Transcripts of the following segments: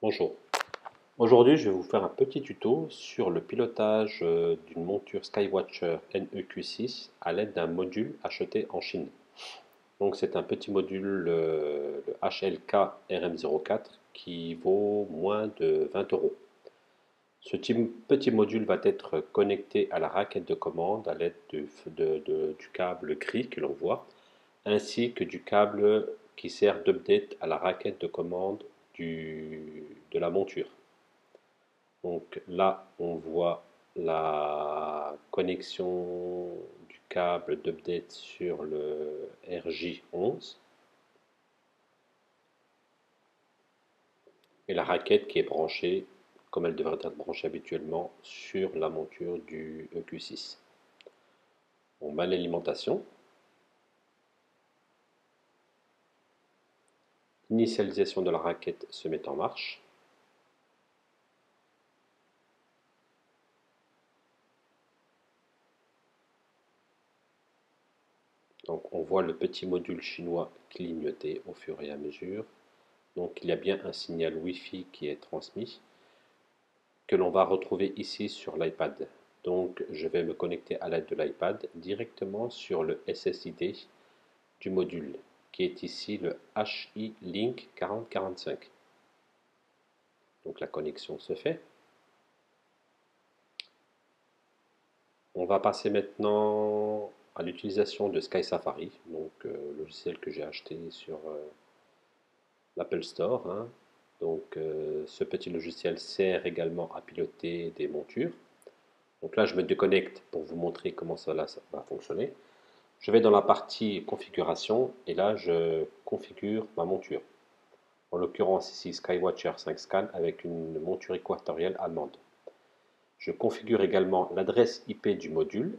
Bonjour. Aujourd'hui, je vais vous faire un petit tuto sur le pilotage d'une monture Skywatcher NEQ6 à l'aide d'un module acheté en Chine. Donc, c'est un petit module, le HLK RM04, qui vaut moins de 20 euros. Ce petit module va être connecté à la raquette de commande à l'aide du câble gris que l'on voit, ainsi que du câble qui sert d'update à la raquette de commande de la monture. Donc là, on voit la connexion du câble d'update sur le RJ11 et la raquette qui est branchée, comme elle devrait être branchée habituellement, sur la monture du EQ6. On met l'alimentation, l'initialisation de la raquette se met en marche. Donc on voit le petit module chinois clignoter au fur et à mesure. Donc il y a bien un signal Wi-Fi qui est transmis, que l'on va retrouver ici sur l'iPad. Donc je vais me connecter à l'aide de l'iPad directement sur le SSID du module, qui est ici le HI-Link 4045. Donc la connexion se fait. On va passer maintenant à l'utilisation de Sky Safari, donc logiciel que j'ai acheté sur l'Apple Store, hein. Donc ce petit logiciel sert également à piloter des montures. Donc là, je me déconnecte pour vous montrer comment ça va fonctionner. Je vais dans la partie configuration et là, je configure ma monture. En l'occurrence ici, Skywatcher 5 Scan avec une monture équatoriale allemande. Je configure également l'adresse IP du module.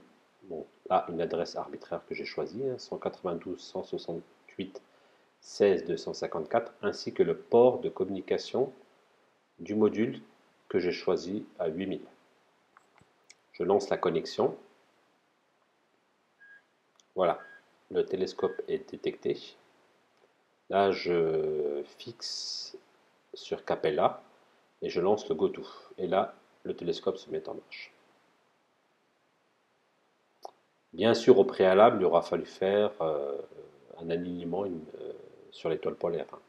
Bon, là, une adresse arbitraire que j'ai choisie, 192.168.16.254, ainsi que le port de communication du module que j'ai choisi à 8000. Je lance la connexion. Voilà, le télescope est détecté. Là, je fixe sur Capella et je lance le GoTo. Et là, le télescope se met en marche. Bien sûr, au préalable, il aura fallu faire un alignement sur l'étoile polaire, hein.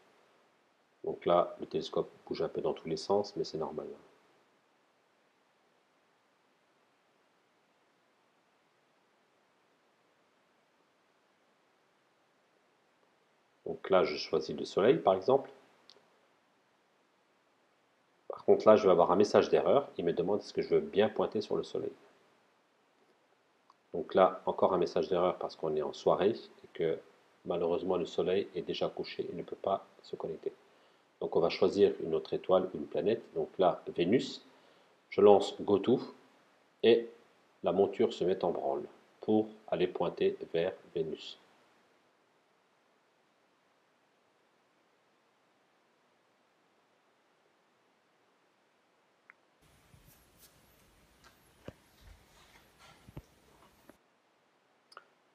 Donc là, le télescope bouge un peu dans tous les sens, mais c'est normal. Donc là, je choisis le soleil, par exemple. Par contre, là, je vais avoir un message d'erreur. Il me demande est-ce que je veux bien pointer sur le soleil. Donc là, encore un message d'erreur parce qu'on est en soirée et que malheureusement le soleil est déjà couché et ne peut pas se connecter. Donc on va choisir une autre étoile, une planète. Donc là, Vénus. Je lance GoTo et la monture se met en branle pour aller pointer vers Vénus.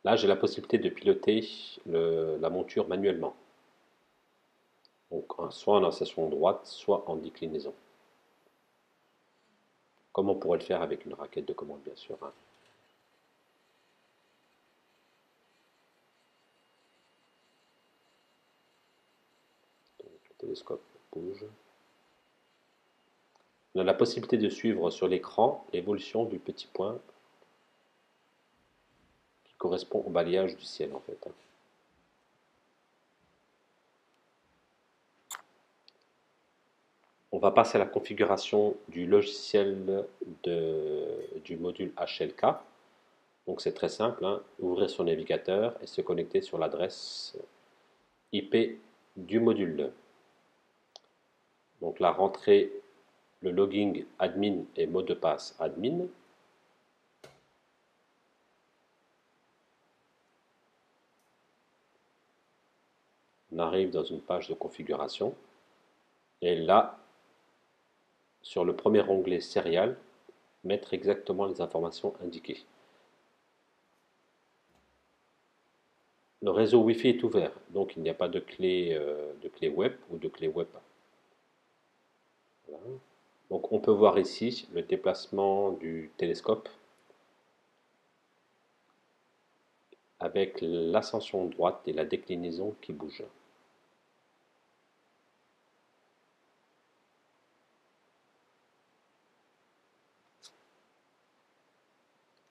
Là, j'ai la possibilité de piloter la monture manuellement. Donc soit en ascension droite, soit en déclinaison. Comme on pourrait le faire avec une raquette de commande, bien sûr, hein. Donc, le télescope bouge. On a la possibilité de suivre sur l'écran l'évolution du petit point qui correspond au balayage du ciel, en fait, hein. On va passer à la configuration du logiciel du module HLK. Donc c'est très simple, hein. Ouvrir son navigateur et se connecter sur l'adresse IP du module. Donc là, rentrer le login admin et mot de passe admin. On arrive dans une page de configuration. Et là, sur le premier onglet Serial, mettre exactement les informations indiquées. Le réseau Wi-Fi est ouvert, donc il n'y a pas de clé web ou de clé web. Donc on peut voir ici le déplacement du télescope avec l'ascension droite et la déclinaison qui bouge.